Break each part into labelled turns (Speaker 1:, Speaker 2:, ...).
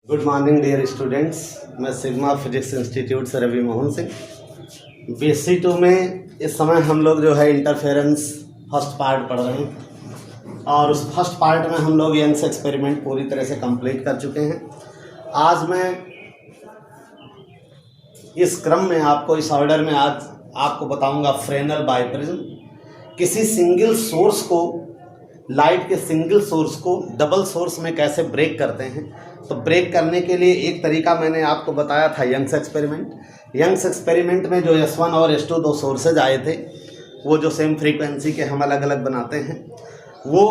Speaker 1: Good morning dear students. मैं Sigma Physics Institute से Ravi Mohan Singh. BSc 2 में इस समय हम लोग जो है इंटरफेरेंस फर्स्ट पार्ट पढ़ रहे हैं और उस फर्स्ट पार्ट में हम लोग यंग्स एक्सपेरिमेंट पूरी तरह से कंप्लीट कर चुके हैं। आज मैं इस क्रम में आपको इस ऑर्डर में आज आपको बताऊंगा फ्रेनेल बाइप्रिज्म। किसी सिंगल सोर्स को, लाइट के सिंगल सोर्स को डबल सोर्स में कैसे ब्रेक करते हैं। तो ब्रेक करने के लिए एक तरीका मैंने आपको बताया था यंग्स एक्सपेरिमेंट। यंग्स एक्सपेरिमेंट में जो S1 और S2 दो सोर्सेज आए थे, वो जो सेम फ्रीक्वेंसी के हम अलग अलग बनाते हैं, वो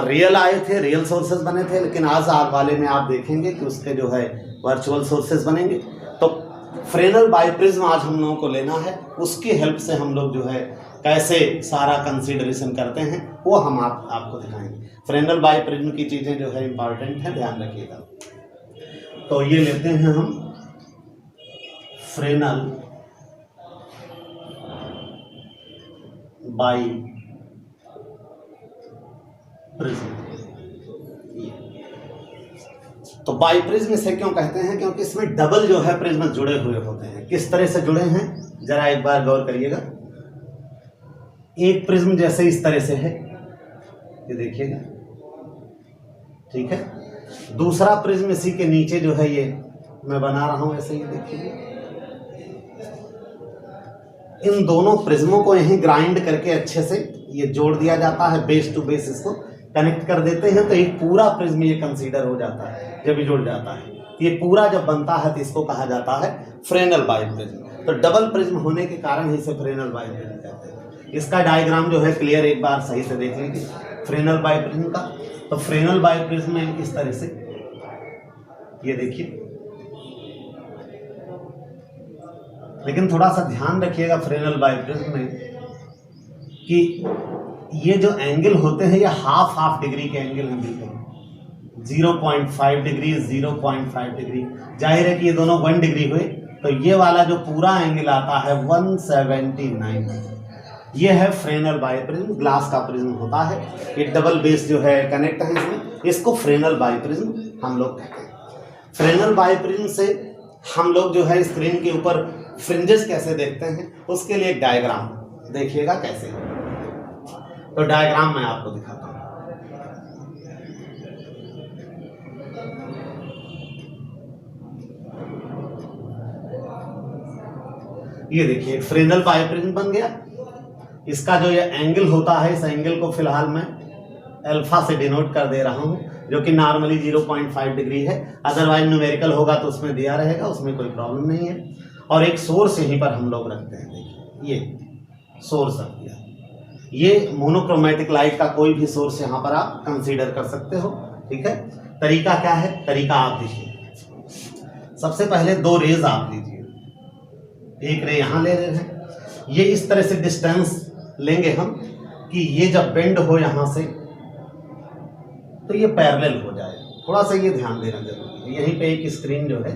Speaker 1: रियल आए थे, रियल सोर्सेज बने थे। लेकिन आज वाले में आप देखेंगे कि उसके जो है वर्चुअल सोर्सेज बनेंगे। तो फ्रेनेल बाइप्रिज्म आज हम लोगों को लेना है, उसकी हेल्प से हम लोग जो है कैसे सारा कंसीडरेशन करते हैं वो हम आपको दिखाएंगे। फ्रेनेल बाइप्रिज्म की चीज़ें जो है इम्पॉर्टेंट है, ध्यान रखिएगा। तो ये लेते हैं हम फ्रेनेल बाइप्रिज्म। तो बाइप्रिज्म इसे क्यों कहते हैं? क्योंकि इसमें डबल जो है प्रिज्म जुड़े हुए होते हैं। किस तरह से जुड़े हैं जरा एक बार गौर करिएगा। एक प्रिज्म जैसे इस तरह से है, ये देखिएगा, ठीक है। दूसरा प्रिज्म इसी के नीचे जो है ये मैं बना रहा हूं, ऐसे ही देखिए। इन दोनों प्रिज्मों को यहीं ग्राइंड करके अच्छे से ये जोड़ दिया जाता है, बेस टू बेस इसको कनेक्ट कर देते हैं, तो एक पूरा प्रिज्म ये कंसीडर हो जाता है जब ये जुड़ जाता है। ये पूरा जब बनता है तो इसको कहा जाता है फ्रेनेल बाइप्रिज्म। तो डबल प्रिज्म होने के कारण इसे फ्रेनेल बाइप्रिज्म कहते हैं। इसका डायग्राम जो है क्लियर एक बार सही से देख लीजिए फ्रेनेल बाइप्रिज्म का। तो फ्रेनेल बाइप्रिज्म में इस तरह से ये देखिए, लेकिन थोड़ा सा ध्यान रखिएगा फ्रेनेल बाइप्रिज्म में कि ये जो एंगल होते हैं ये हाफ डिग्री के एंगल हैं, बिल्कुल 0.5 डिग्री 0.5 डिग्री। जाहिर है कि ये दोनों 1 डिग्री हुए, तो ये वाला जो पूरा एंगल आता है 179। ये है फ्रेनेल बाइप्रिज्म। ग्लास का प्रिज्म होता है, ये डबल बेस जो है कनेक्ट है इसमें, इसको फ्रेनेल बाइप्रिज्म हम लोग कहते हैं। फ्रेनेल बाइप्रिज्म से हम लोग जो है स्क्रीन के ऊपर फ्रिंजेस कैसे देखते हैं उसके लिए एक डायग्राम देखिएगा कैसे। तो डायग्राम मैं आपको दिखाता हूं। ये देखिए फ्रेनेल बाइप्रिज्म बन गया। इसका जो ये एंगल होता है, इस एंगल को फिलहाल मैं अल्फा से डिनोट कर दे रहा हूं, जो कि नॉर्मली 0.5 डिग्री है। अदरवाइज न्यूमेरिकल होगा तो उसमें दिया रहेगा, उसमें कोई प्रॉब्लम नहीं है। और एक सोर्स यहीं पर हम लोग रखते हैं, देखिए ये सोर्स रख दिया। ये मोनोक्रोमेटिक लाइट का कोई भी सोर्स यहाँ पर आप कंसीडर कर सकते हो, ठीक है। तरीका क्या है? तरीका आप देखिए। सबसे पहले 2 रेज आप लीजिए, एक रे यहाँ ले रहे हैं, ये इस तरह से डिस्टेंस लेंगे हम कि ये जब बेंड हो यहाँ से तो ये पैरेलल हो जाए। थोड़ा सा ये ध्यान देना जरूरी है। यहीं पे एक स्क्रीन जो है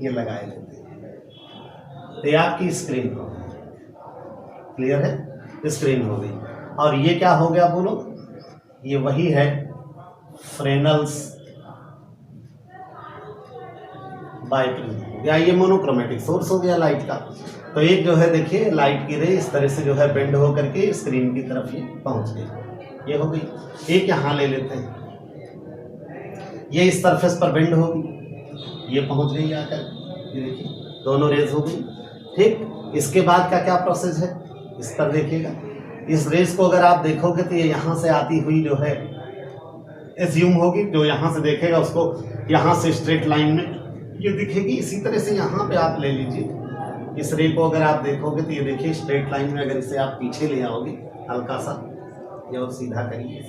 Speaker 1: ये लगाए लेते हैं, तो ये आपकी स्क्रीन हो गई, क्लियर है, स्क्रीन हो गई। और ये क्या हो गया बोलो? ये वही है फ्रेनेल्स बाइप्रिज्म, या ये मोनोक्रोमेटिक सोर्स हो गया लाइट का। तो एक जो है देखिए लाइट की रे इस तरह से जो है बेंड हो करके स्क्रीन की तरफ ये पहुंच गई, ये हो गई। एक यहाँ ले लेते हैं, ये इस सरफेस पर बेंड होगी, ये पहुंच गई आकर, ये देखिए दोनों रेज हो गई, ठीक। इसके बाद का क्या प्रोसेस है इस पर देखिएगा। इस रेज को अगर आप देखोगे तो ये यहाँ से आती हुई जो है एज्यूम होगी, जो यहाँ से देखेगा उसको यहाँ से स्ट्रेट लाइन में ये दिखेगी। इसी तरह से यहाँ पे आप ले लीजिए, इस रे को अगर आप देखोगे तो ये देखिए स्ट्रेट लाइन में अगर इसे आप पीछे ले आओगे हल्का सा या और सीधा करिए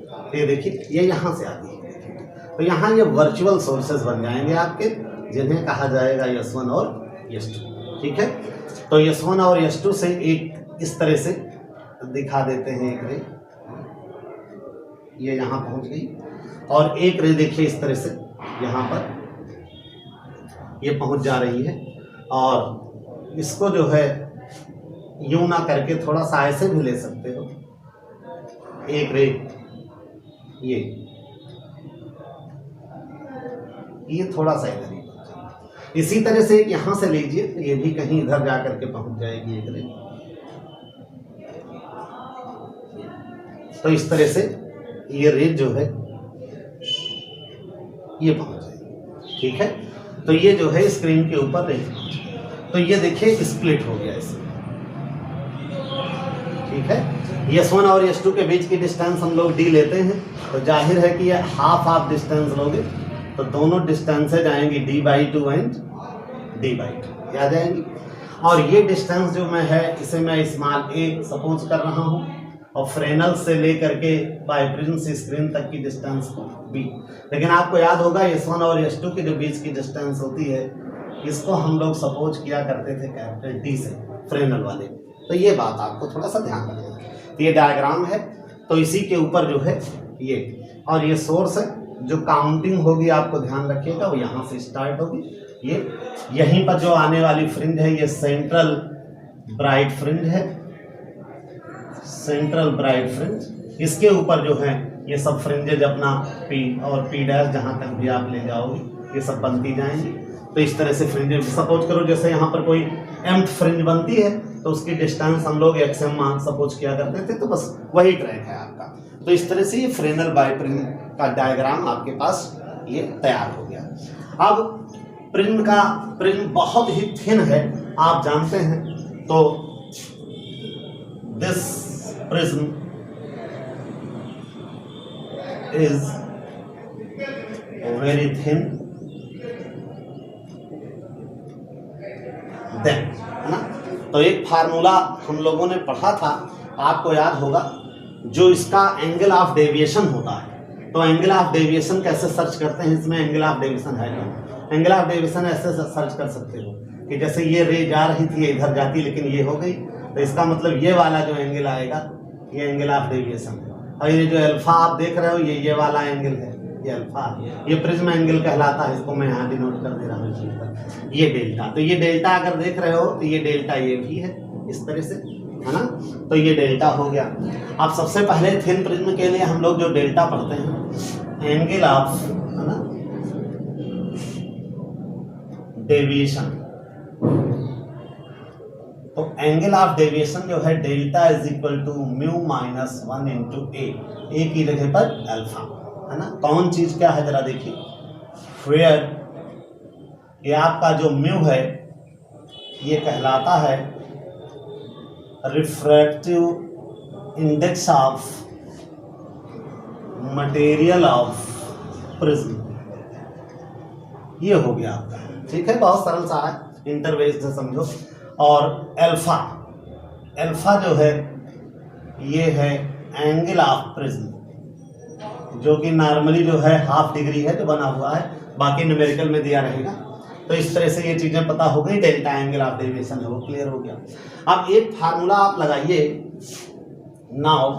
Speaker 1: तो ये देखिए ये यहाँ से आती है। तो यहाँ ये वर्चुअल सोर्सेज बन जाएंगे आपके, जिन्हें कहा जाएगा S1 और S2, ठीक है। तो S1 और S2 से एक इस तरह से दिखा देते हैं, एक रे ये यहाँ पहुँच गई, और एक रे देखिए इस तरह से यहाँ पर ये पहुँच जा रही है। और इसको जो है यूं ना करके थोड़ा सा ऐसे भी ले सकते हो, एक रे ये ये थोड़ा सा इधर ही पहुंच जाएगी। इसी तरह से यहां से लीजिए तो ये भी कहीं इधर जा करके पहुंच जाएगी एक रेंज। तो इस तरह से ये रेंज जो है ये पहुंच जाएगी, ठीक है। तो ये जो है स्क्रीन के ऊपर रेंज पहुंच गई। तो ये देखिए स्प्लिट हो गया इसमें, ठीक है। S1 और S2 के बीच की डिस्टेंस हम लोग d लेते हैं, तो जाहिर है कि ये हाफ ऑफ डिस्टेंस लोगे तो दोनों डिस्टेंसेज आएंगी d/2 एंड d/2 आ जाएंगी। और ये डिस्टेंस जो मैं है इसे मैं स्मॉल a सपोज कर रहा हूँ और फ्रेनल से लेकर के बाइप्रिज्म से स्क्रीन तक की डिस्टेंस b। लेकिन आपको याद होगा S1 और S2 के जो बीच की डिस्टेंस होती है इसको हम लोग सपोज किया करते थे कैपिटल D से फ्रेनल वाले। तो ये बात आपको थोड़ा सा ध्यान रखना है। तो ये डायग्राम है, तो इसी के ऊपर जो है ये और ये सोर्स है, जो काउंटिंग होगी आपको ध्यान रखिएगा वो यहाँ से स्टार्ट होगी। ये यहीं पर जो आने वाली फ्रिंज है ये सेंट्रल ब्राइट फ्रिंज है, सेंट्रल ब्राइट फ्रिंज। इसके ऊपर जो है ये सब फ्रिंजेज अपना P और P' जहाँ तक भी आप ले जाओगे ये सब बनती जाएंगी। तो इस तरह से फ्रिंज सपोज करो जैसे यहाँ पर कोई एम्प्ट फ्रिंज बनती है तो उसकी डिस्टेंस हम लोग XM मान सपोज किया करते थे, तो बस वही ट्रैक है आपका। तो इस तरह से ये फ्रेनल बाइप्रिज्म का डायग्राम आपके पास ये तैयार हो गया। अब प्रिज्म बहुत ही थिन है आप जानते हैं, तो this prism is very thin then, है ना। तो एक फार्मूला हम लोगों ने पढ़ा था, आपको याद होगा, जो इसका एंगल ऑफ डेविएशन होता है। तो एंगल ऑफ डेविएशन कैसे सर्च करते हैं, इसमें एंगल ऑफ डेविएशन है क्या? एंगल ऑफ डेविएशन ऐसे सर्च कर सकते हो कि जैसे ये रे जा रही थी ये इधर जाती लेकिन ये हो गई, तो इसका मतलब ये वाला जो एंगल आएगा ये एंगल ऑफ डेविएशन है। और ये जो अल्फा आप देख रहे हो ये वाला एंगल है, ये अल्फा, ये प्रिज्म एंगल कहलाता है। इसको मैं यहाँ डिनोट कर दे रहा हूँ, ये डेल्टा। तो ये डेल्टा अगर देख रहे हो तो ये डेल्टा ये भी है इस तरह से, है ना। तो ये डेल्टा हो गया। अब सबसे पहले थिन प्रिज्म के लिए हम लोग जो डेल्टा पढ़ते हैं एंगल ऑफ, है ना, डेविएशन। तो एंगल ऑफ डेविएशन जो है delta is equal to mu minus 1 into A की जगह पर अल्फा, है ना। कौन चीज क्या है जरा देखिए, वेयर ये आपका जो म्यू है ये कहलाता है refractive index of material of prism. ये हो गया आपका, ठीक है, बहुत सरल सा है, इंटरवेस से समझो। और अल्फा जो है ये है एंगल ऑफ प्रिज्म, जो कि नॉर्मली जो है हाफ डिग्री है जो बना हुआ है, बाकी न्यूमेरिकल में दिया रहेगा। तो इस तरह से ये चीजें पता हो गई, डेल्टा एंगल ऑफ डेविएशन है वो क्लियर हो गया। अब एक फार्मूला आप लगाइए, now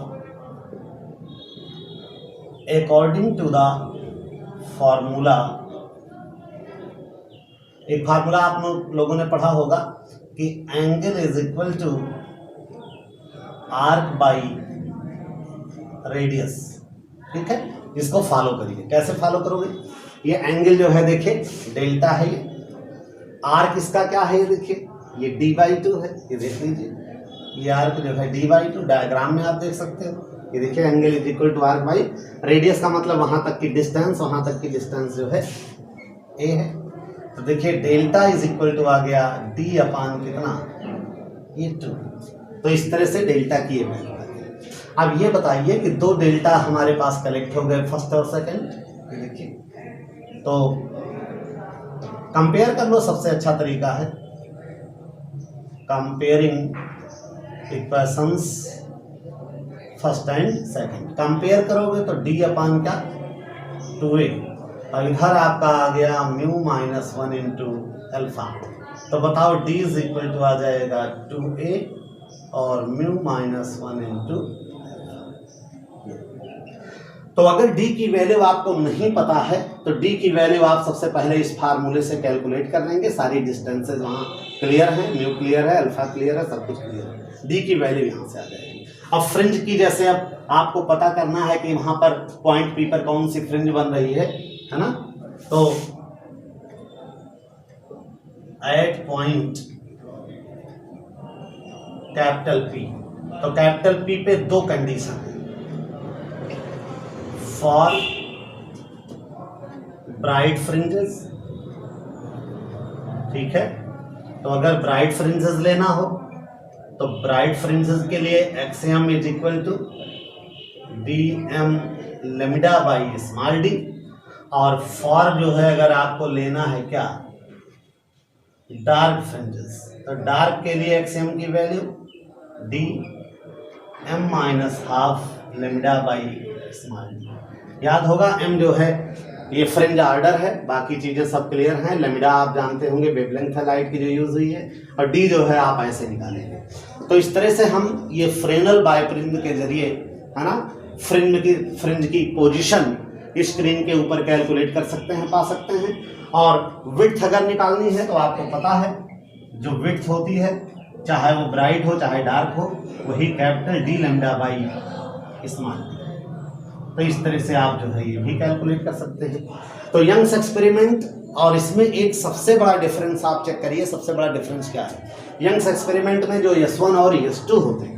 Speaker 1: according to the formula, एक फार्मूला आप लोगों ने पढ़ा होगा कि angle is equal to arc by radius, ठीक है। इसको फॉलो करिए। कैसे फॉलो करोगे, ये एंगल जो है देखिए डेल्टा है, ये आर्क इसका क्या है, ये देखिए ये d/2 है, ये देख लीजिए, ये आर्क जो है d/2 डायग्राम में आप देख सकते हो। ये देखिए angle is equal to arc by radius का मतलब वहां तक की डिस्टेंस, वहां तक की डिस्टेंस जो है a है। तो देखिए डेल्टा इज इक्वल टू आ गया d अपान कितना, ये 2। तो इस तरह से डेल्टा की ये वैल्यू है। अब ये बताइए कि दो डेल्टा हमारे पास कलेक्ट हो गए, फर्स्ट और सेकंड, ये देखिए। तो कंपेयर कर लो, सबसे अच्छा तरीका है comparing equations first and second. Compare करोगे तो d अपान क्या 2a, और इधर आपका आ गया म्यू माइनस 1 इंटू अल्फा। तो बताओ d इज इक्वल टू आ जाएगा 2a और म्यू माइनस 1 इंटू। तो अगर d की वैल्यू आपको नहीं पता है तो d की वैल्यू आप सबसे पहले इस फार्मूले से कैलकुलेट कर लेंगे। सारी डिस्टेंसेज वहाँ क्लियर है, म्यू क्लियर है, अल्फा क्लियर है, सब कुछ क्लियर है। d की वैल्यू यहाँ से आ जाएगी। अब फ्रिंज की जैसे अब आपको पता करना है कि वहाँ पर पॉइंट P पर कौन सी फ्रिंज बन रही है ना। तो एट पॉइंट कैपिटल P। तो कैपिटल P पे दो कंडीशन है, फॉर ब्राइट फ्रिंजेस, ठीक है। तो अगर ब्राइट फ्रिंजेस लेना हो तो ब्राइट फ्रिंजेस के लिए axiom is equal to dm lambda by small d, और फॉर जो है अगर आपको लेना है क्या, डार्क फ्रिंजेस, तो डार्क के लिए एक्सियम की value dm minus half lambda by small d। याद होगा m जो है ये फ्रिंज ऑर्डर है, बाकी चीजें सब क्लियर हैं। लैम्डा आप जानते होंगे वेवलेंथ है लाइट की जो यूज हुई है, और d जो है आप ऐसे निकालेंगे। तो इस तरह से हम ये फ्रेनल बायप्रिज्म के जरिए, है ना, फ्रिंज की पोजीशन स्क्रीन के ऊपर कैलकुलेट कर सकते हैं, पा सकते हैं। और विड्थ अगर निकालनी है तो आपको पता है जो विड्थ होती है, चाहे वो ब्राइट हो चाहे डार्क हो, वही capital D lambda by small. तो इस तरह से आप जो है ये भी कैलकुलेट कर सकते हैं। तो यंग्स एक्सपेरिमेंट और इसमें एक सबसे बड़ा डिफरेंस आप चेक करिए, सबसे बड़ा डिफरेंस क्या है। यंग्स एक्सपेरिमेंट में जो S1 और S2 होते हैं,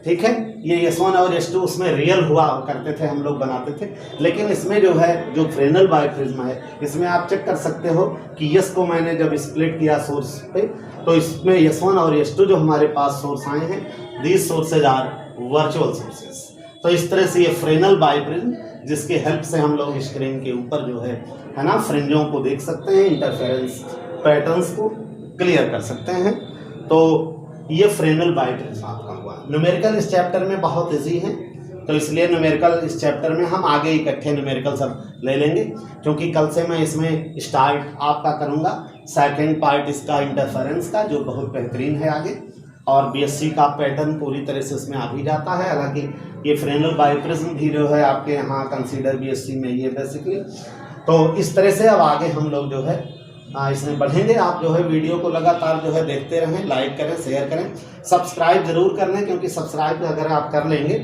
Speaker 1: ठीक है, ये S1 और S2 उसमें रियल हुआ करते थे, हम लोग बनाते थे। लेकिन इसमें जो है जो फ्रेनल बायप्रिज्म है, इसमें आप चेक कर सकते हो कि यस को मैंने जब स्प्लिट किया सोर्स पे, तो इसमें S1 और S2 जो हमारे पास सोर्स आए हैं, these sources are virtual sources. तो इस तरह से ये फ्रेनल बायप्रिज्म, जिसके हेल्प से हम लोग स्क्रीन के ऊपर जो है ना, फ्रिंजों को देख सकते हैं, इंटरफेरेंस पैटर्न्स को क्लियर कर सकते हैं। तो ये फ्रेनल बायप्रिज्म आपका हुआ। न्यूमेरिकल इस चैप्टर में बहुत ईजी है, तो इसलिए न्यूमेरिकल इस चैप्टर में हम आगे इकट्ठे न्यूमेरिकल सब ले लेंगे, क्योंकि कल से मैं इसमें स्टार्ट आपका करूँगा सेकेंड पार्ट इसका इंटरफेरेंस का, जो बहुत बेहतरीन है आगे। और बीएससी का पैटर्न पूरी तरह से इसमें आ भी जाता है। हालांकि ये फ्रेनल बायप्रिज्म भी जो है आपके यहाँ कंसीडर बीएससी में ही है बेसिकली। तो इस तरह से अब आगे हम लोग जो है इसमें बढ़ेंगे। आप जो है वीडियो को लगातार जो है देखते रहें, लाइक करें, शेयर करें, सब्सक्राइब जरूर कर लें, क्योंकि सब्सक्राइब अगर आप कर लेंगे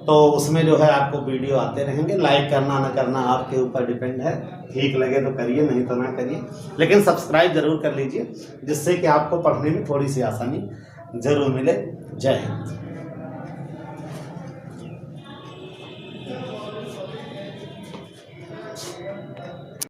Speaker 1: तो उसमें जो है आपको वीडियो आते रहेंगे। लाइक करना ना करना आपके ऊपर डिपेंड है, ठीक लगे तो करिए, नहीं तो ना करिए, लेकिन सब्सक्राइब जरूर कर लीजिए, जिससे कि आपको पढ़ने में थोड़ी सी आसानी जरूर मिले। जय हिंद।